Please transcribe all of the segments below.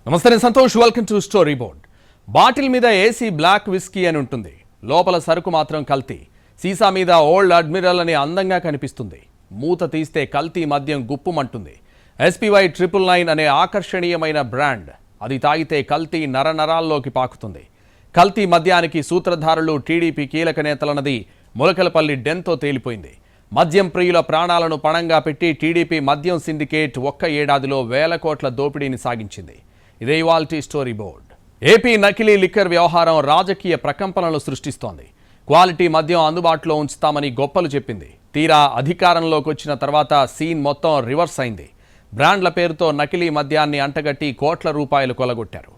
నమస్తే నేను Santosh. Welcome to story board. Bottle మీద ఏసీ బ్లాక్ విస్కీ అని ఉంటుంది, లోపల సరుకు మాత్రం కల్తీ. సీసా మీద ఓల్డ్ అడ్మిరల్ అని అందంగా కనిపిస్తుంది, మూత తీస్తే కల్తీ మద్యం గుప్పుమంటుంది. SPY 999 అనే ఆకర్షణీయమైన బ్రాండ్, అది తాగితే కల్తీ నరనరాల్లోకి పాకుతుంది. కల్తీ మద్యానికి సూత్రధారులు టీడీపీ కీలక నేతలన్నది ములకలపల్లి డెన్తో తేలిపోయింది. మద్యం ప్రియుల ప్రాణాలను పణంగా పెట్టి టీడీపీ మద్యం సిండికేట్ ఒక్క ఏడాదిలో వేల కోట్ల దోపిడీని సాగించింది. ఇదే ఇవాల్టి స్టోరీ బోర్డ్. ఏపీ నకిలీ లిక్కర్ వ్యవహారం రాజకీయ ప్రకంపనలు సృష్టిస్తోంది. క్వాలిటీ మద్యం అందుబాటులో ఉంచుతామని గొప్పలు చెప్పింది. తీరా అధికారంలోకి వచ్చిన తర్వాత సీన్ మొత్తం రివర్స్ అయింది. బ్రాండ్ల పేరుతో నకిలీ మద్యాన్ని అంటగట్టి కోట్ల రూపాయలు కొలగొట్టారు.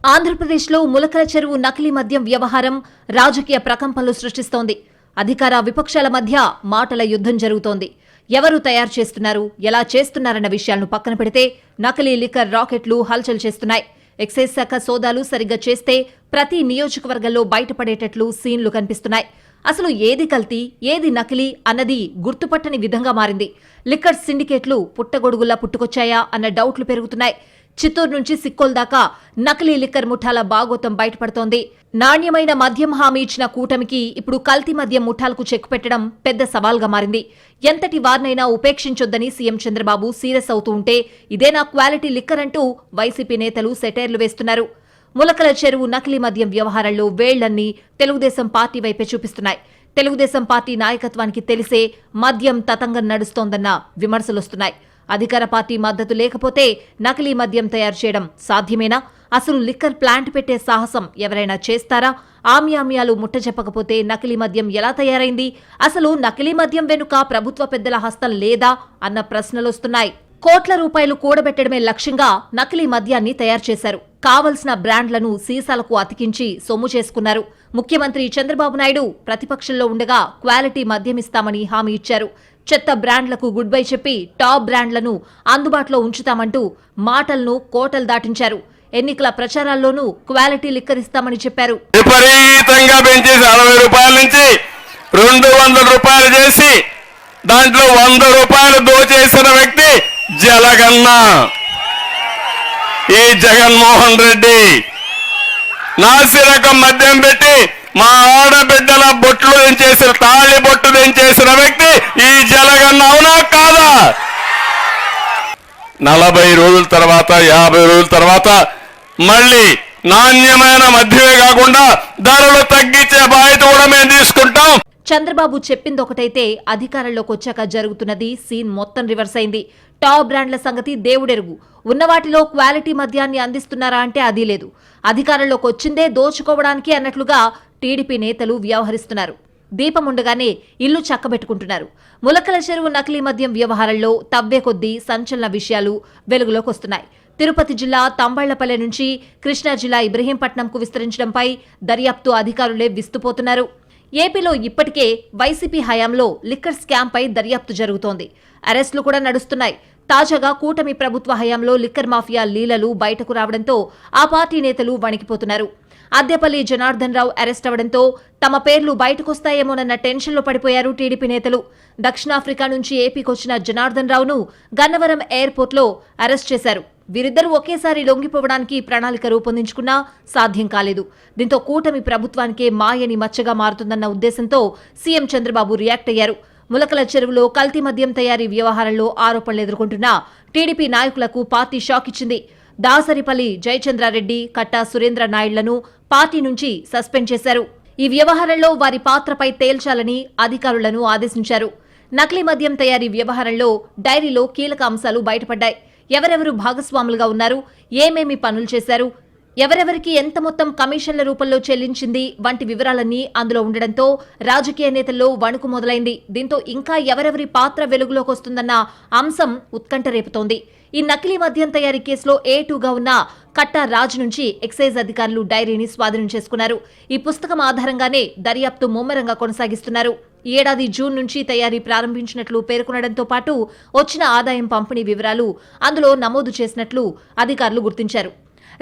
ఆంధ్రప్రదేశ్లో ములకల చెరువు నకిలీ మద్యం వ్యవహారం రాజకీయ ప్రకంపనలు సృష్టిస్తోంది. అధికార విపక్షాల మధ్య మాటల యుద్ధం జరుగుతోంది. ఎవరు తయారు చేస్తున్నారు, ఎలా చేస్తున్నారన్న విషయాలను పక్కన పెడితే నకిలీ లిక్కర్ రాకెట్లు హల్చల్ చేస్తున్నాయి. ఎక్సైజ్ శాఖ సోదాలు సరిగ్గా చేస్తే ప్రతి నియోజకవర్గంలో బయటపడేటట్లు సీన్లు కనిపిస్తున్నాయి. అసలు ఏది కల్తీ, ఏది నకిలీ అన్నది గుర్తుపట్టని విధంగా మారింది. లిక్కర్ సిండికేట్లు పుట్టగొడుగులా పుట్టుకొచ్చాయా అన్న డౌట్లు పెరుగుతున్నాయి. చిత్తూరు నుంచి సిక్కోల్ దాకా నకిలీ లిక్కర్ ముఠాల బాగోతం బయటపడుతోంది. నాణ్యమైన మద్యం హామీ ఇచ్చిన కూటమికి ఇప్పుడు కల్తీ మద్యం ముఠాలకు చెక్ పెట్టడం పెద్ద సవాల్గా మారింది. ఎంతటి వారినైనా ఉపేక్షించొద్దని సీఎం చంద్రబాబు సీరియస్ అవుతూ ఉంటే ఇదేనా క్వాలిటీ లిక్కర్ అంటూ వైసీపీ నేతలు సెటైర్లు వేస్తున్నారు. ములకల చెరువు నకిలీ మద్యం వ్యవహారంలో వేళ్లన్నీ తెలుగుదేశం పార్టీ వైపే చూపిస్తున్నాయి. తెలుగుదేశం పార్టీ నాయకత్వానికి తెలిసే మద్యం తతంగం నడుస్తోందన్న విమర్శలొస్తున్నాయి. అధికార పార్టీ మద్దతు లేకపోతే నకిలీ మద్యం తయారు చేయడం సాధ్యమేనా? అసలు లిక్కర్ ప్లాంట్ పెట్టే సాహసం ఎవరైనా చేస్తారా? ఆమ్యామ్యాలు ముట్టజెప్పకపోతే నకిలీ మద్యం ఎలా తయారైంది? అసలు నకిలీ మద్యం వెనుక ప్రభుత్వ పెద్దల హస్తం లేదా అన్న ప్రశ్నలొస్తున్నాయి. కోట్ల రూపాయలు కూడబెట్టడమే లక్ష్యంగా నకిలీ మద్యాన్ని తయారు చేశారు. కావలసిన బ్రాండ్లను సీసాలకు అతికించి సొమ్ము చేసుకున్నారు. ముఖ్యమంత్రి చంద్రబాబు నాయుడు ప్రతిపక్షంలో ఉండగా క్వాలిటీ మద్యమిస్తామని హామీ ఇచ్చారు. చెత్త బ్రాండ్లకు గుడ్ బై చెప్పి టాప్ బ్రాండ్లను అందుబాటులో ఉంచుతామంటూ మాటలను కోటలు దాటించారు. ఎన్నికల ప్రచారాల్లోనూ క్వాలిటీ లిక్కర్ ఇస్తామని చెప్పారు. విపరీతంగా పెంచేసి 60 రూపాయల నుంచి 200 రూపాయలు చేసి దాంట్లో 100 రూపాయలు దోచేసిన వ్యక్తి జలగన్న. ఈ జగన్మోహన్ రెడ్డి నాసిరకం మద్యం పెట్టి మా ఆడబిడ్డల బొట్లు దించేసిన, తాళి బొట్టు దించేసిన వ్యక్తి ఈ జలగన్న. అవునా కాదా? 40 రోజుల తర్వాత 50 రోజుల తర్వాత మళ్ళీ నాణ్యమైన మద్యమే కాకుండా ధరలు తగ్గించే బాధ్యత కూడా మేము తీసుకుంటాం. చంద్రబాబు చెప్పిందొకటైతే అధికారంలోకి వచ్చాక జరుగుతున్నది సీన్ మొత్తం రివర్స్ అయింది. టాప్ బ్రాండ్ల సంగతి దేవుడెరుగు. ఉన్నవాటిలో క్వాలిటీ మద్యాన్ని అందిస్తున్నారా అంటే అది లేదు. అధికారంలోకి వచ్చిందే దోచుకోవడానికి అన్నట్లుగా టీడీపీ నేతలు వ్యవహరిస్తున్నారు. దీపముండగానే ఇల్లు చక్కబెట్టుకుంటున్నారు. ములకల చెరువు నకిలీ మద్యం వ్యవహారంలో తవ్వే కొద్దీ సంచలన విషయాలు వెలుగులోకి వస్తున్నాయి. తిరుపతి జిల్లా తంబళ్లపల్లె నుంచి కృష్ణా జిల్లా ఇబ్రహీంపట్నంకు విస్తరించడంపై దర్యాప్తు అధికారులే విస్తుపోతున్నారు. ఏపీలో ఇప్పటికే వైసీపీ హయాంలో లిక్కర్ స్కామ్పై దర్యాప్తు జరుగుతోంది. అరెస్టులు కూడా నడుస్తున్నాయి. తాజాగా కూటమి ప్రభుత్వ హయాంలో లిక్కర్ మాఫియా లీలలు బయటకు రావడంతో ఆ పార్టీ నేతలు వణికిపోతున్నారు. అద్దెపల్లి జనార్దన్ రావు అరెస్ట్ అవడంతో తమ పేర్లు బయటకొస్తాయేమోనన్న టెన్షన్లో పడిపోయారు టీడీపీ నేతలు. దక్షిణాఫ్రికా నుంచి ఏపీకొచ్చిన జనార్దన్ రావును గన్నవరం ఎయిర్పోర్ట్లో అరెస్ట్ చేశారు. వీరిద్దరూ ఒకేసారి లొంగిపోవడానికి ప్రణాళిక రూపొందించుకున్నా సాధ్యం కాలేదు. దీంతో కూటమి ప్రభుత్వానికే మాయని మచ్చగా మారుతుందన్న ఉద్దేశంతో సీఎం చంద్రబాబు రియాక్ట్ అయ్యారు. ములకల చెరువులో కల్తీ మద్యం తయారీ వ్యవహారంలో ఆరోపణలు ఎదుర్కొంటున్న టీడీపీ నాయకులకు పార్టీ షాక్ ఇచ్చింది. దాసరిపల్లి జయచంద్రారెడ్డి, కట్టా సురేంద్ర నాయుళ్లను పార్టీ నుంచి సస్పెండ్ చేశారు. ఈ వ్యవహారంలో వారి పాత్రపై తేల్చాలని అధికారులను ఆదేశించారు. నకిలీ మద్యం తయారీ వ్యవహారంలో డైరీలో కీలక అంశాలు బయటపడ్డాయి. ఎవరెవరు భాగస్వాములుగా ఉన్నారు, ఏమేమి పనులు చేశారు, ఎవరెవరికి ఎంత మొత్తం కమిషన్ల రూపంలో చెల్లించింది వంటి వివరాలన్నీ అందులో ఉండడంతో రాజకీయ నేతల్లో వణుకు మొదలైంది. దీంతో ఇంకా ఎవరెవరి పాత్ర వెలుగులోకి వస్తుందన్న అంశం ఉత్కంఠ రేపుతోంది. ఈ నకిలీ మద్యం తయారీ కేసులో A2గా ఉన్న కట్టా రాజ్ నుంచి ఎక్సైజ్ అధికారులు డైరీని స్వాధీనం చేసుకున్నారు. ఈ పుస్తకం ఆధారంగానే దర్యాప్తు ముమ్మరంగా కొనసాగిస్తున్నారు. ఈ ఏడాది జూన్ నుంచి తయారీ ప్రారంభించినట్లు పేర్కొనడంతో పాటు వచ్చిన ఆదాయం పంపిణీ వివరాలు అందులో నమోదు చేసినట్లు అధికారులు గుర్తించారు.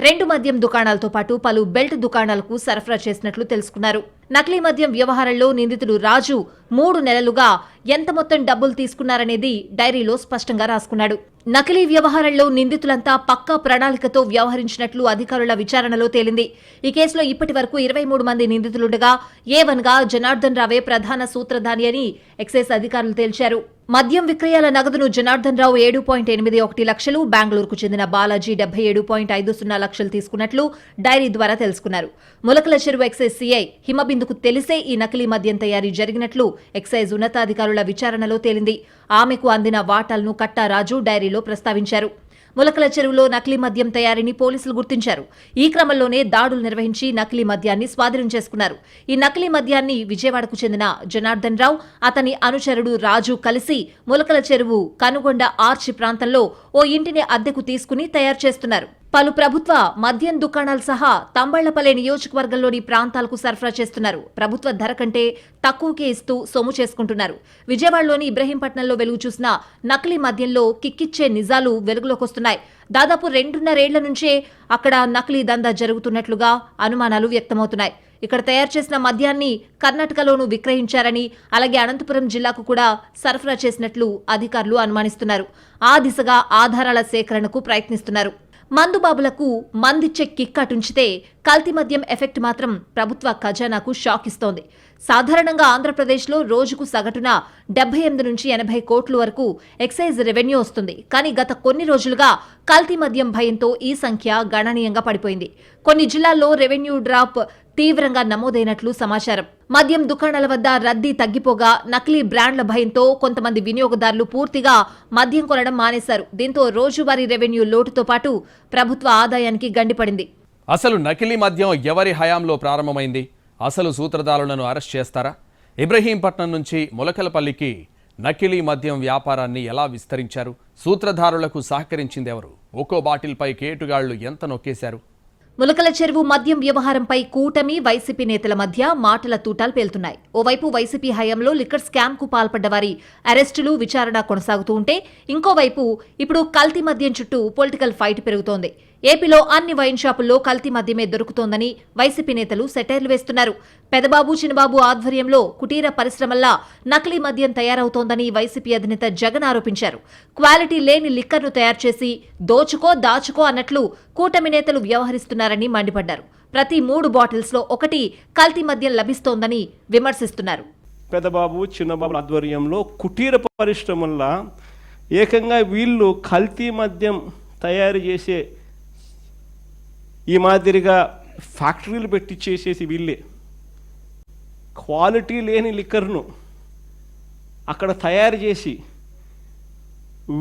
2 మద్యం దుకాణాలతో పాటు పలు బెల్ట్ దుకాణాలకు సరఫరా చేసినట్లు తెలుసుకున్నారు. నకిలీ మద్యం వ్యవహారంలో నిందితుడు రాజు 3 నెలలుగా ఎంత మొత్తం డబ్బులు తీసుకున్నారనేది డైరీలో స్పష్టంగా రాసుకున్నాడు. నకిలీ వ్యవహారంలో నిందితులంతా పక్కా ప్రణాళికతో వ్యవహరించినట్లు అధికారుల విచారణలో తేలింది. ఈ కేసులో ఇప్పటి వరకు 23 మంది నిందితులుండగా A1గా జనార్దన్ రావే ప్రధాన సూత్రధారి అని ఎక్సైజ్ అధికారులు తేల్చారు. మద్యం విక్రయాల నగదును జనార్దన్ రావు 7.81 లక్షలు, బెంగళూరుకు చెందిన బాలాజీ 77.50 లక్షలు తీసుకున్నట్లు డైరీ ద్వారా తెలుసుకున్నారు. ములకల చెరువు ఎక్సైజ్ సిఐ హిమబిందుకు తెలిసే ఈ నకిలీ మద్యం తయారీ జరిగినట్లు ఎక్సైజ్ ఉన్నతాధికారుల విచారణలో తేలింది. ఆమెకు అందిన వాటాలను కట్టా రాజు డైరీలో ప్రస్తావించారు. ములకల చెరువులో నకిలీ మద్యం తయారీని పోలీసులు గుర్తించారు. ఈ క్రమంలోనే దాడులు నిర్వహించి నకిలీ మద్యాన్ని స్వాధీనం చేసుకున్నారు. ఈ నకిలీ మద్యాన్ని విజయవాడకు చెందిన జనార్దన్ రావు, అతని అనుచరుడు రాజు కలిసి ములకల చెరువు కనుగొండ ఆర్చి ప్రాంతంలో ఓ ఇంటిని అద్దెకు తీసుకుని తయారు చేస్తున్నారు. పలు ప్రభుత్వ మద్యం దుకాణాలు సహా తంబళ్లపల్లె నియోజకవర్గంలోని ప్రాంతాలకు సరఫరా చేస్తున్నారు. ప్రభుత్వ ధర కంటే తక్కువకే ఇస్తూ సొమ్ము చేసుకుంటున్నారు. విజయవాడలోని ఇబ్రహీంపట్నంలో వెలుగు చూసిన నకిలీ మద్యంలో కిక్కిచ్చే నిజాలు వెలుగులోకొస్తున్నాయి. దాదాపు 2.5 ఏళ్ల నుంచే అక్కడ నకిలీ దందా జరుగుతున్నట్లుగా అనుమానాలు వ్యక్తమవుతున్నాయి. ఇక్కడ తయారు చేసిన మద్యాన్ని కర్ణాటకలోనూ విక్రయించారని, అలాగే అనంతపురం జిల్లాకు కూడా సరఫరా చేసినట్లు అధికారులు అనుమానిస్తున్నారు. ఆ దిశగా ఆధారాల సేకరణకు ప్రయత్నిస్తున్నారు. మందుబాబులకు మందిచ్చే కిక్ అటుంచితే కల్తీ మద్యం ఎఫెక్ట్ మాత్రం ప్రభుత్వ ఖజానాకు షాక్ ఇస్తోంది. సాధారణంగా ఆంధ్రప్రదేశ్లో రోజుకు సగటున 78 నుంచి 80 కోట్ల వరకు ఎక్సైజ్ రెవెన్యూ వస్తుంది. కానీ గత కొన్ని రోజులుగా కల్తీ మద్యం భయంతో ఈ సంఖ్య గణనీయంగా పడిపోయింది. కొన్ని జిల్లాల్లో రెవెన్యూ డ్రాప్ తీవ్రంగా నమోదైనట్లు సమాచారం. మద్యం దుకాణాల వద్ద రద్దీ తగ్గిపోగా నకిలీ బ్రాండ్ల భయంతో కొంతమంది వినియోగదారులు పూర్తిగా మద్యం కొనడం మానేశారు. దీంతో రోజువారీ రెవెన్యూ లోటుతో పాటు ప్రభుత్వ ఆదాయానికి గండిపడింది. అసలు నకిలీ మద్యం ఎవరి హయాంలో ప్రారంభమైంది? అసలు సూత్రధారులను అరెస్ట్ చేస్తారా? ఇబ్రహీంపట్నం నుంచి ములకలపల్లికి నకిలీ మద్యం వ్యాపారాన్ని ఎలా విస్తరించారు? సూత్రధారులకు సహకరించింది ఎవరు? ఒక్కో బాటిల్పై కేటుగాళ్లు ఎంత నొక్కేశారు? ములకల చెరువు మద్యం వ్యవహారంపై కూటమి, వైసీపీ నేతల మధ్య మాటల తూటాలు పేలుతున్నాయి. ఓవైపు వైసీపీ హయాంలో లిక్కర్ స్కామ్ కు పాల్పడ్డ వారి అరెస్టులు, విచారణ కొనసాగుతూ ఉంటే, ఇంకోవైపు ఇప్పుడు కల్తీ మద్యం చుట్టూ పొలిటికల్ ఫైట్ పెరుగుతోంది. ఏపీలో అన్ని వైన్ షాపుల్లో కల్తీ మద్యమే దొరుకుతోందని వైసీపీ నేతలు సెటైర్లు వేస్తున్నారు. పెదబాబు, చిన్నబాబు ఆధ్వర్యంలో కుటీర పరిశ్రమల్లా నకిలీ మద్యం తయారవుతోందని వైసీపీ అధినేత జగన్ ఆరోపించారు. క్వాలిటీ లేని లిక్కర్ను తయారు చేసి దాచుకో అన్నట్లు కూటమి నేతలు వ్యవహరిస్తున్నారని మండిపడ్డారు. ప్రతి 3 బాటిల్స్లో ఒకటి కల్తీ మద్యం లభిస్తోందని విమర్శిస్తున్నారు. పెదబాబు, చిన్నబాబు ఆధ్వర్యంలో కుటీర పరిశ్రమల్లా ఏకంగా వీళ్ళు కల్తీ మద్యం తయారు చేసే ఈ మాదిరిగా ఫ్యాక్టరీలు పెట్టి చేసేసి వీళ్ళే క్వాలిటీ లేని లిక్కర్ను అక్కడ తయారు చేసి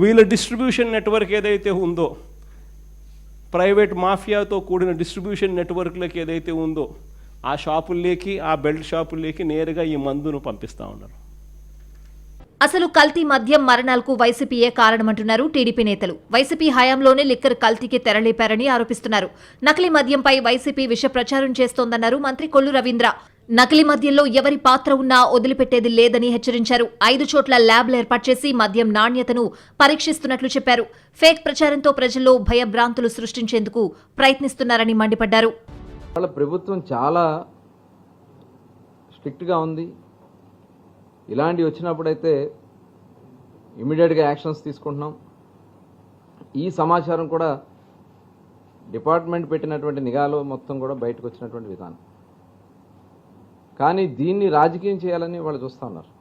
వీళ్ళ డిస్ట్రిబ్యూషన్ నెట్వర్క్ ఏదైతే ఉందో, ప్రైవేట్ మాఫియాతో కూడిన డిస్ట్రిబ్యూషన్ నెట్వర్క్లకి ఏదైతే ఉందో, ఆ షాపుల్లోకి, ఆ బెల్ట్ షాపుల్లోకి నేరుగా ఈ మందును పంపిస్తూ ఉన్నారు. అసలు కల్తీ మద్యం మరణాలకు వైసీపీయే కారణమంటున్నారు టీడీపీ నేతలు. వైసీపీ హయాంలోనే లిక్కర్ కల్తీకి తెరలేపారని ఆరోపిస్తున్నారు. నకిలీ మద్యంపై వైసీపీ విష ప్రచారం చేస్తోందన్నారు మంత్రి కొల్లు రవీంద్ర. నకిలీ మద్యంలో ఎవరి పాత్ర ఉన్నా వదిలిపెట్టేది లేదని హెచ్చరించారు. 5 చోట్ల ల్యాబ్లు ఏర్పాటు చేసి మద్యం నాణ్యతను పరీక్షిస్తున్నట్లు చెప్పారు. ఫేక్ ప్రచారంతో ప్రజల్లో భయభ్రాంతులు సృష్టించేందుకు ప్రయత్నిస్తున్నారని మండిపడ్డారు. వాళ్ళ ప్రభుత్వం చాలా స్ట్రిక్ట్గా ఉంది. ఇలాంటివి వచ్చినప్పుడైతే ఇమీడియట్గా యాక్షన్స్ తీసుకుంటున్నాం. ఈ సమాచారం కూడా డిపార్ట్మెంట్ పెట్టినటువంటి నిఘాలో మొత్తం కూడా బయటకు వచ్చినటువంటి విధానం. కానీ దీన్ని రాజకీయం చేయాలని వాళ్ళు చూస్తూ ఉన్నారు.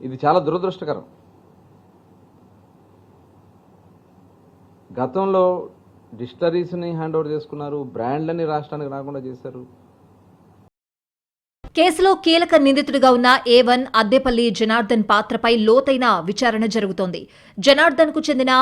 ఇది చాలా దురదృష్టకరం. గతంలో డిస్టరీస్ని హ్యాండ్ ఓవర్ చేసుకున్నారు, బ్రాండ్లని రాష్ట్రానికి రాకుండా చేశారు. కేసులో కీలక నిందితుడిగా ఉన్న A1 అద్దేపల్లి జనార్దన్ పాత్రపై లోతైన విచారణ జరుగుతోంది. జనార్దన్ కు చెందిన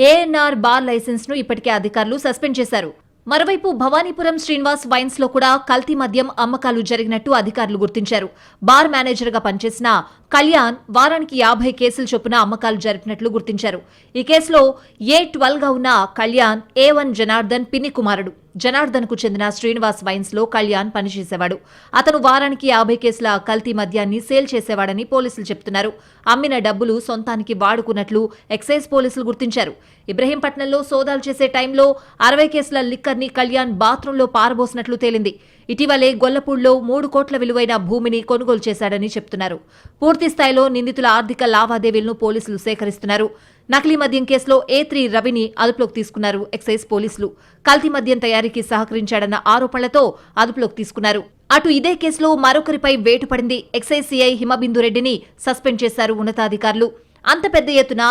ANR బార్ లైసెన్స్ ను ఇప్పటికే అధికారులు సస్పెండ్ చేశారు. మరోవైపు భవానీపురం శ్రీనివాస్ వైన్స్ లో కూడా కల్తీ మద్యం అమ్మకాలు జరిగినట్టు అధికారులు గుర్తించారు. బార్ మేనేజర్ గా పనిచేసిన కళ్యాణ్ వారానికి 50 కేసుల చొప్పున అమ్మకాలు జరిపినట్లు గుర్తించారు. ఈ కేసులో A12 గా ఉన్న కళ్యాణ్ A1 జనార్దన్ పిన్ని కుమారుడు. జనార్దన్ కు చెందిన శ్రీనివాస్ వైన్స్ లో కళ్యాణ్ పనిచేసేవాడు. అతను వారానికి 50 కేసుల కల్తీ మద్యాన్ని సేల్ చేసేవాడని పోలీసులు చెబుతున్నారు. అమ్మిన డబ్బులు సొంతానికి వాడుకున్నట్లు ఎక్సైజ్ పోలీసులు గుర్తించారు. ఇబ్రహీంపట్నంలో సోదాలు చేసే టైంలో 60 కేసుల లిక్కర్ ని కళ్యాణ్ బాత్రూంలో పారబోసినట్లు తేలింది. ఇటీవలే గొల్లపూడిలో 3 కోట్ల విలువైన భూమిని కొనుగోలు చేశాడని చెప్తున్నారు. పూర్తి స్థాయిలో నిందితుల ఆర్థిక లావాదేవీలను పోలీసులు సేకరిస్తున్నారు. నకిలీ మద్యం కేసులో A3 రవిని అదుపులోకి తీసుకున్నారు ఎక్సైజ్ పోలీసులు. కల్తీ మద్యం తయారీకి సహకరించాడన్న ఆరోపణలతో అదుపులోకి తీసుకున్నారు. అటు ఇదే కేసులో మరొకరిపై వేటు పడింది. ఎక్సైజ్ సిఐ హిమబిందు రెడ్డిని సస్పెండ్ చేశారు ఉన్నతాధికారులు. అంత పెద్ద ఎత్తున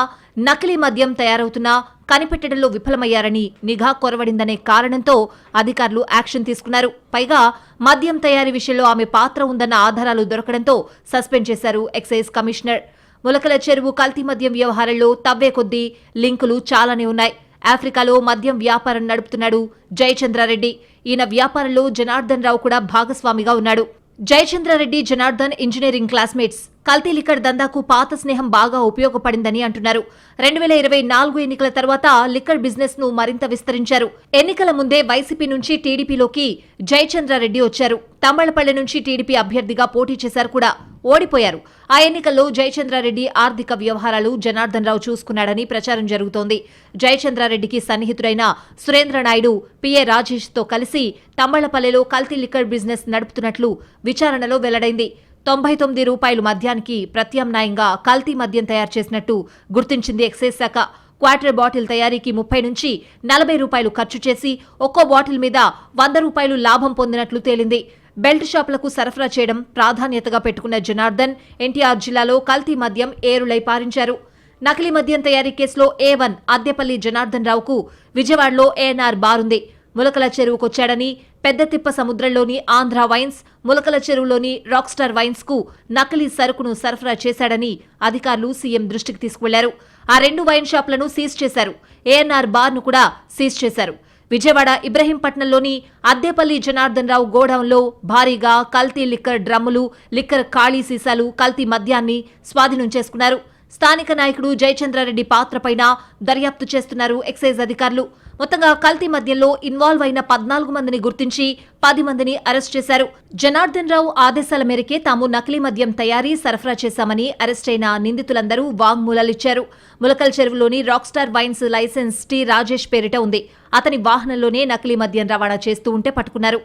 నకిలీ మద్యం తయారవుతున్నా కనిపెట్టడంలో విఫలమయ్యారని, నిఘా కొరవడిందనే కారణంతో అధికారులు యాక్షన్ తీసుకున్నారు. పైగా మద్యం తయారీ విషయంలో ఆమె పాత్ర ఉందన్న ఆధారాలు దొరకడంతో సస్పెండ్ చేశారు ఎక్సైజ్ కమిషనర్. ములకల చెరువు కల్తీ మద్యం వ్యవహారంలో తవ్వే కొద్దీ లింకులు చాలానే ఉన్నాయి. ఆఫ్రికాలో మద్యం వ్యాపారం నడుపుతున్నాడు జయచంద్రారెడ్డి. ఈయన వ్యాపారంలో జనార్దన్ రావు కూడా భాగస్వామిగా ఉన్నాడు. Jayachandra Reddy, Janardhan engineering classmates. కల్తీ లిక్కర్ దందాకు పాత స్నేహం బాగా ఉపయోగపడిందని అంటున్నారు. 2024 ఎన్నికల తర్వాత లిక్కర్ బిజినెస్ ను మరింత విస్తరించారు. ఎన్నికల ముందే వైసీపీ నుంచి టీడీపీలోకి జయచంద్రారెడ్డి వచ్చారు. తంబళ్లపల్లి నుంచి టీడీపీ అభ్యర్థిగా పోటీ చేశారు కూడా, ఓడిపోయారు. ఆ ఎన్నికల్లో జయచంద్రారెడ్డి ఆర్థిక వ్యవహారాలు జనార్దన్ రావు చూసుకున్నాడని ప్రచారం జరుగుతోంది. జయచంద్రారెడ్డికి సన్నిహితుడైన సురేంద్రనాయుడు పిఏ రాజేష్ తో కలిసి తంబళ్లపల్లిలో కల్తీ లిక్కర్ బిజినెస్ నడుపుతున్నట్లు విచారణలో వెల్లడైంది. 99 రూపాయలు మద్యానికి ప్రత్యామ్నాయంగా కల్తీ మద్యం తయారు చేసినట్టు గుర్తించింది ఎక్సైజ్ శాఖ. క్వార్టర్ బాటిల్ తయారీకి 30 నుంచి 40 రూపాయలు ఖర్చు చేసి ఒక్కో బాటిల్ మీద 100 రూపాయలు లాభం పొందినట్లు తేలింది. బెల్ట్ షాపులకు సరఫరా చేయడం ప్రాధాన్యతగా పెట్టుకున్న జనార్దన్ ఎన్టీఆర్ జిల్లాలో కల్తీ మద్యం ఏరులై పారించారు. నకిలీ మద్యం తయారీ కేసులో A1 అద్దెపల్లి జనార్దన్ రావుకు విజయవాడలో ANR బారుంది. ములకల చెరువుకొచ్చాడని, పెద్దతిప్ప సముద్రంలోని ఆంధ్ర వైన్స్, ములకల చెరువులోని రాక్ స్టార్ వైన్స్ కు నకిలీ సరుకును సరఫరా చేశాడని అధికారులు సీఎం దృష్టికి తీసుకువెళ్లారు. ఆ 2 వైన్ షాపులను సీజ్ చేశారు. ANR బార్ ను కూడా సీజ్ చేశారు. విజయవాడ ఇబ్రహీంపట్నంలోని అద్దెపల్లి జనార్దన్ రావు గోడౌన్లో భారీగా కల్తీ లిక్కర్ డ్రమ్ములు, లిక్కర్ ఖాళీ సీసాలు, కల్తీ మద్యాన్ని స్వాధీనం చేసుకున్నారు. స్థానిక నాయకుడు జయచంద్రారెడ్డి పాత్రపైన దర్యాప్తు చేస్తున్నారు ఎక్సైజ్ అధికారులు. మొత్తంగా కల్తీ మద్యంలో ఇన్వాల్వ్ అయిన 14 మందిని గుర్తించి 10 మందిని అరెస్ట్ చేశారు. జనార్దన్ రావు ఆదేశాల మేరకే తాము నకిలీ మద్యం తయారీ, సరఫరా చేశామని అరెస్టైన నిందితులందరూ వాంగ్మూలాలిచ్చారు. ములకల్ చెరువులోని rock star wines licence T Rajesh పేరిట ఉంది. అతని వాహనంలోనే నకిలీ మద్యం రవాణా చేస్తూ ఉంటే పట్టుకున్నారు.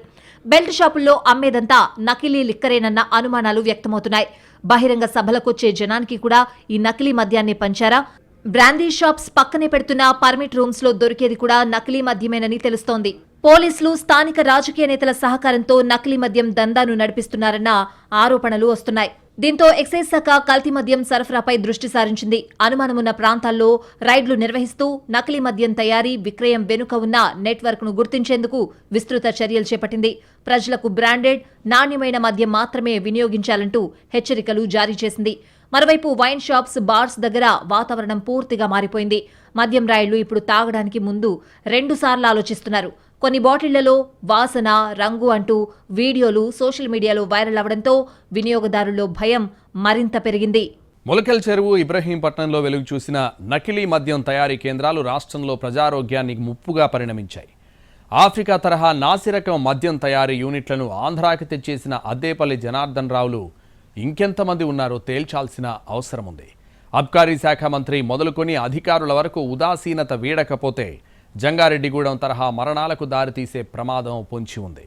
బెల్ట్ షాపుల్లో అమ్మేదంతా నకిలీ లిక్కరేనన్న అనుమానాలు వ్యక్తమవుతున్నాయి. బహిరంగ సభలకొచ్చే జనానికి కూడా ఈ నకిలీ మద్యాన్ని పంచారా? బ్రాందీ షాప్స్ పక్కనే పెడుతున్న పర్మిట్ రూమ్స్ లో దొరికేది కూడా నకిలీ మద్యమేనని తెలుస్తోంది. పోలీసులు, స్థానిక రాజకీయ నేతల సహకారంతో నకిలీ మద్యం దందాను నడిపిస్తున్నారన్న ఆరోపణలు వస్తున్నాయి. దీంతో ఎక్సైజ్ శాఖ కల్తీ మద్యం సరఫరాపై దృష్టి సారించింది. అనుమానమున్న ప్రాంతాల్లో రైడ్లు నిర్వహిస్తూ నకిలీ మద్యం తయారీ, విక్రయం వెనుక ఉన్న నెట్వర్క్ ను గుర్తించేందుకు విస్తృత చర్యలు చేపట్టింది. ప్రజలకు బ్రాండెడ్, నాణ్యమైన మద్యం మాత్రమే వినియోగించాలంటూ హెచ్చరికలు జారీ చేసింది. మరోవైపు వైన్ షాప్స్, బార్స్ దగ్గర వాతావరణం పూర్తిగా మారిపోయింది. మద్యం రాయుళ్లు ఇప్పుడు తాగడానికి ముందు 2 సార్లు ఆలోచిస్తున్నారు. కొన్ని బాటిళ్లలో వాసన, రంగు అంటూ వీడియోలు సోషల్ మీడియాలో వైరల్ అవడంతో వినియోగదారుల్లో భయం మరింత పెరిగింది. ములకల్ చెరువు, ఇబ్రహీంపట్నంలో వెలుగు చూసిన నకిలీ మద్యం తయారీ కేంద్రాలు రాష్ట్రంలో ప్రజారోగ్యానికి ముప్పుగా పరిణమించాయి. ఆఫ్రికా తరహా నాసిరకం మద్యం తయారీ యూనిట్లను ఆంధ్రాకి తెచ్చేసిన అద్దేపల్లి జనార్దన్ రావులు ఇంకెంతమంది ఉన్నారో తేల్చాల్సిన అవసరం ఉంది. అబ్కారీ శాఖ మంత్రి మొదలుకొని అధికారుల వరకు ఉదాసీనత వీడకపోతే జంగారెడ్డిగూడెం తరహా మరణాలకు దారితీసే ప్రమాదం పొంచి ఉంది.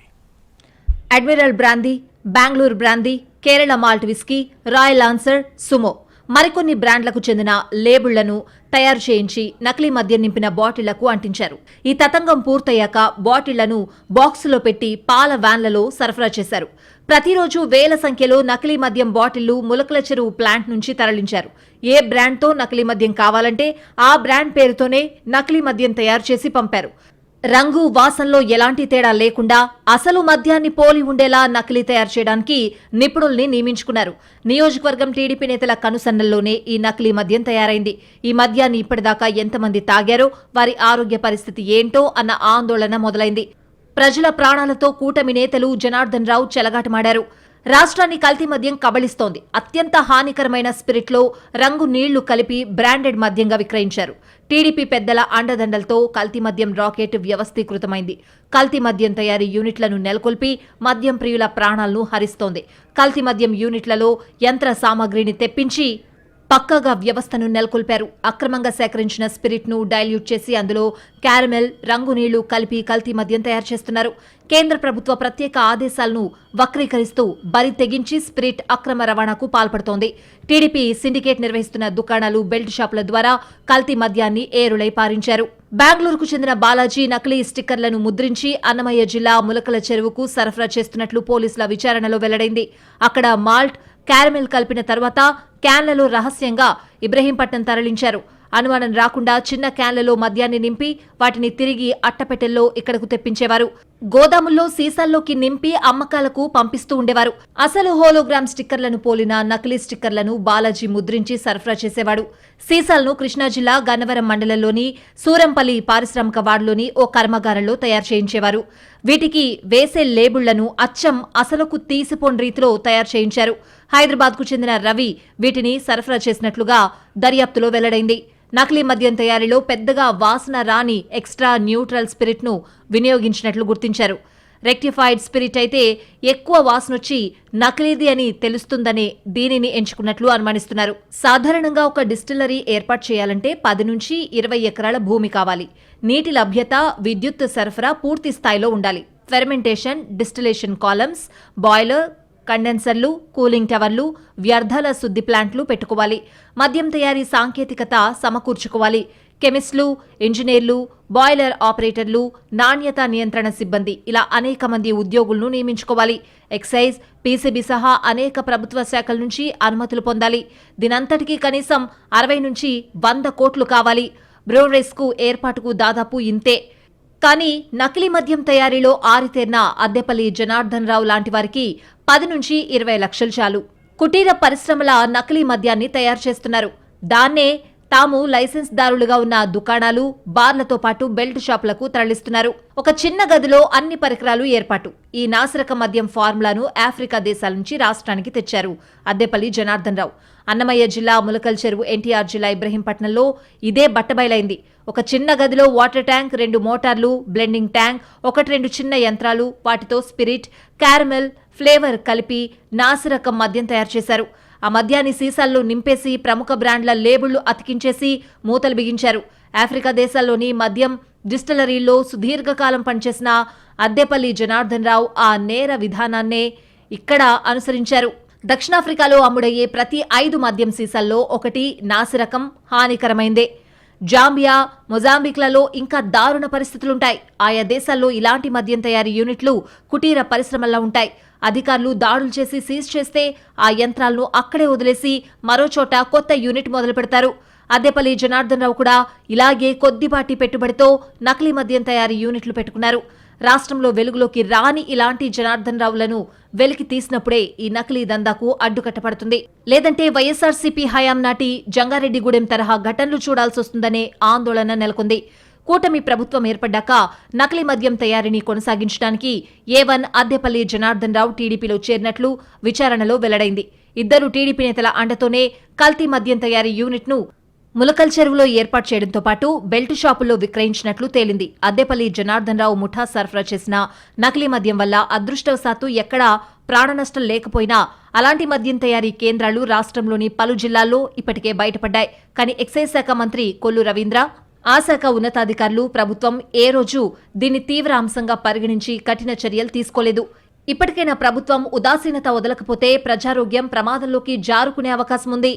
Admiral brandy, Bengaluru brandy, Kerala malt whisky, royal answer, Sumo మరికొన్ని బ్రాండ్లకు చెందిన లేబుళ్లను తయారు చేయించి నకిలీ మద్యం నింపిన బాటిళ్లకు అంటించారు. ఈ తతంగం పూర్తయ్యాక బాటిళ్లను బాక్సులో పెట్టి పాల వ్యాన్లలో సరఫరా చేశారు. ప్రతిరోజు వేల సంఖ్యలో నకిలీ మద్యం బాటిళ్లు ములకల చెరువు ప్లాంట్ నుంచి తరలించారు. ఏ బ్రాండ్తో నకిలీ మద్యం కావాలంటే ఆ బ్రాండ్ పేరుతోనే నకిలీ మద్యం తయారు చేసి పంపారు. రంగు, వాసనలో ఎలాంటి తేడా లేకుండా అసలు మద్యాన్ని పోలి ఉండేలా నకిలీ తయారు చేయడానికి నిపుణుల్ని నియమించుకున్నారు. నియోజకవర్గం టీడీపీ నేతల కనుసన్నల్లోనే ఈ నకిలీ మద్యం తయారైంది. ఈ మద్యాన్ని ఇప్పటిదాకా ఎంతమంది తాగారో, వారి ఆరోగ్య పరిస్థితి ఏంటో అన్న ఆందోళన మొదలైంది. ప్రజల ప్రాణాలతో కూటమి నేతలు జనార్దన్ రావు చెలగాటమాడారు. రాష్ట్రాన్ని కల్తీ మద్యం కబళిస్తోంది. అత్యంత హానికరమైన స్పిరిట్లో రంగు నీళ్లు కలిపి బ్రాండెడ్ మద్యంగా విక్రయించారు. టీడీపీ పెద్దల అండదండలతో కల్తీ మద్యం రాకెట్ వ్యవస్థీకృతమైంది. కల్తీ మద్యం తయారీ యూనిట్లను నెలకొల్పి మద్యం ప్రియుల ప్రాణాలను హరిస్తోంది. కల్తీ మద్యం యూనిట్లలో యంత్ర సామాగ్రిని తెప్పించి పక్కాగా వ్యవస్థను నెలకొల్పారు. అక్రమంగా సేకరించిన స్పిరిట్ ను డైల్యూట్ చేసి అందులో క్యారమెల్, రంగు నీళ్లు కలిపి కల్తీ మద్యం తయారు చేస్తున్నారు. కేంద్ర ప్రభుత్వ ప్రత్యేక ఆదేశాలను వక్రీకరిస్తూ బరి తెగించి స్పిరిట్ అక్రమ రవాణాకు పాల్పడుతోంది. టీడీపీ సిండికేట్ నిర్వహిస్తున్న దుకాణాలు, బెల్ట్ షాపుల ద్వారా కల్తీ మద్యాన్ని ఏరులై పారించారు. బెంగళూరుకు చెందిన బాలాజీ నకిలీ స్టిక్కర్లను ముద్రించి అన్నమయ్య జిల్లా ములకల చెరువుకు సరఫరా చేస్తున్నట్లు పోలీసుల విచారణలో వెల్లడైంది. అక్కడ మాల్ట్, క్యారమెల్ కలిపిన తర్వాత క్యాన్లలో రహస్యంగా ఇబ్రహీంపట్నం తరలించారు. అనుమానం రాకుండా చిన్న క్యాన్లలో మద్యాన్ని నింపి వాటిని తిరిగి అట్టపెట్టెల్లో ఇక్కడకు తెప్పించేవారు. గోదాముల్లో సీసాల్లోకి నింపి అమ్మకాలకు పంపిస్తూ ఉండేవారు. అసలు హోలోగ్రామ్ స్టిక్కర్లను పోలిన నకిలీ స్టిక్కర్లను బాలాజీ ముద్రించి సరఫరా చేసేవాడు. సీసాలను కృష్ణా జిల్లా గన్నవరం మండలంలోని సూరంపల్లి పారిశ్రామిక వార్డులోని ఓ కర్మాగారంలో తయారు చేయించేవారు. వీటికి వేసే లేబుళ్లను అచ్చం అసలుకు తీసిపోని రీతిలో తయారు చేయించారు. హైదరాబాద్కు చెందిన రవి వీటిని సరఫరా చేసినట్లుగా దర్యాప్తులో వెల్లడైంది. నకిలీ మద్యం తయారీలో పెద్దగా వాసన రాని ఎక్స్ట్రా న్యూట్రల్ స్పిరిట్ ను వినియోగించినట్లు గుర్తించారు. రెక్టిఫైడ్ స్పిరిట్ అయితే ఎక్కువ వాసనొచ్చి నకిలీది అని తెలుస్తుందనే దీనిని ఎంచుకున్నట్లు అనుమానిస్తున్నారు. సాధారణంగా ఒక డిస్టిల్లరీ ఏర్పాటు చేయాలంటే 10 నుంచి 20 ఎకరాల భూమి కావాలి. నీటి లభ్యత, విద్యుత్ సరఫరా పూర్తి స్థాయిలో ఉండాలి. ఫెర్మెంటేషన్, డిస్టిలేషన్ కాలమ్స్, బాయిలర్, కండెన్సర్లు, కూలింగ్ టవర్లు, వ్యర్థాల శుద్ధి ప్లాంట్లు పెట్టుకోవాలి. మద్యం తయారీ సాంకేతికత సమకూర్చుకోవాలి. కెమిస్టులు, ఇంజనీర్లు, బాయిలర్ ఆపరేటర్లు, నాణ్యత నియంత్రణ సిబ్బంది ఇలా అనేక మంది ఉద్యోగులను నియమించుకోవాలి. ఎక్సైజ్, పీసీబీ సహా అనేక ప్రభుత్వ శాఖల నుంచి అనుమతులు పొందాలి. దీనంతటికీ కనీసం 60 నుంచి 100 కోట్లు కావాలి. బ్రూవరీస్కు ఏర్పాటుకు దాదాపు ఇంతే. కానీ నకిలీ మద్యం తయారీలో ఆరితేరిన అద్దెపల్లి జనార్దన్ రావు లాంటి వారికి 10 నుంచి 20 లక్షలు చాలు. కుటీర పరిశ్రమల నకిలీ మద్యాన్ని తయారు చేస్తున్నారు. దాన్నే తాము లైసెన్స్దారులుగా ఉన్న దుకాణాలు, బార్లతో పాటు బెల్ట్ షాపులకు తరలిస్తున్నారు. ఒక చిన్న గదిలో అన్ని పరికరాలు ఏర్పాటు. ఈ నాసిరకం మద్యం ఫార్ములాను ఆఫ్రికా దేశాల నుంచి రాష్ట్రానికి తెచ్చారు అద్దెపల్లి జనార్దన్ రావు. అన్నమయ్య జిల్లా ములకల్ చెరువు, ఎన్టీఆర్ జిల్లా ఇబ్రహీంపట్నంలో ఇదే బట్టబయలైంది. ఒక చిన్న గదిలో వాటర్ ట్యాంక్, 2 మోటార్లు, బ్లెండింగ్ ట్యాంక్, 1-2 చిన్న యంత్రాలు, వాటితో స్పిరిట్, క్యారమెల్, ఫ్లేవర్ కలిపి నాసిరకం మద్యం తయారు చేశారు. ఆ మద్యాన్ని సీసాల్లో నింపేసి ప్రముఖ బ్రాండ్ల లేబుళ్లు అతికించేసి మూతలు బిగించారు. ఆఫ్రికా దేశాల్లోని మద్యం డిస్టిలరీల్లో సుదీర్ఘకాలం పనిచేసిన అద్దెపల్లి జనార్దన్ రావు ఆ నేర విధానాన్నే ఇక్కడ అనుసరించారు. దక్షిణాఫ్రికాలో అమ్ముడయ్యే ప్రతి 5 మద్యం సీసాల్లో 1 నాసిరకం, హానికరమైందే. జాంబియా, మొజాంబిక్లలో ఇంకా దారుణ పరిస్థితులుంటాయి. ఆయా దేశాల్లో ఇలాంటి మద్యం తయారీ యూనిట్లు కుటీర పరిశ్రమల్లో ఉంటాయి. అధికారులు దాడులు చేసి సీజ్ చేస్తే ఆ యంత్రాలను అక్కడే వదిలేసి మరోచోట కొత్త యూనిట్ మొదలు పెడతారు. అద్దెపల్లి జనార్దన్ రావు కూడా ఇలాగే కొద్దిపాటి పెట్టుబడితో నకిలీ మద్యం తయారీ యూనిట్లు పెట్టుకున్నారు. రాష్ట్రంలో వెలుగులోకి రాని ఇలాంటి జనార్దన్ రావులను వెలికి తీసినప్పుడే ఈ నకిలీ దందాకు అడ్డుకట్టపడుతుంది. లేదంటే వైఎస్ఆర్సీపీ హయాం నాటి జంగారెడ్డిగూడెం తరహా ఘటనలు చూడాల్సొస్తుందనే ఆందోళన నెలకొంది. కూటమి ప్రభుత్వం ఏర్పడ్డాక నకిలీ మద్యం తయారీని కొనసాగించడానికి A1 అద్దెపల్లి జనార్దన్ రావు టీడీపీలో చేరినట్లు విచారణలో వెల్లడైంది. 2 టీడీపీ నేతల అండతోనే కల్తీ మద్యం తయారీ యూనిట్ను ములకల్ చెరువులో ఏర్పాటు చేయడంతో పాటు బెల్ట్ షాపుల్లో విక్రయించినట్లు తేలింది. అద్దెపల్లి జనార్దన్ రావు ముఠా సరఫరా చేసిన నకిలీ మద్యం వల్ల అదృష్టవశాత్తు ఎక్కడా ప్రాణనష్టం లేకపోయినా అలాంటి మద్యం తయారీ కేంద్రాలు రాష్ట్రంలోని పలు జిల్లాల్లో ఇప్పటికే బయటపడ్డాయి. కానీ ఎక్సైజ్ శాఖ మంత్రి కొల్లు రవీంద్ర, ఆ శాఖ ఉన్నతాధికారులు, ప్రభుత్వం ఏ రోజు దీన్ని తీవ్ర అంశంగా పరిగణించి కఠిన చర్యలు తీసుకోలేదు. ఇప్పటికైనా ప్రభుత్వం ఉదాసీనత వదలకపోతే ప్రజారోగ్యం ప్రమాదంలోకి జారుకునే అవకాశం ఉంది.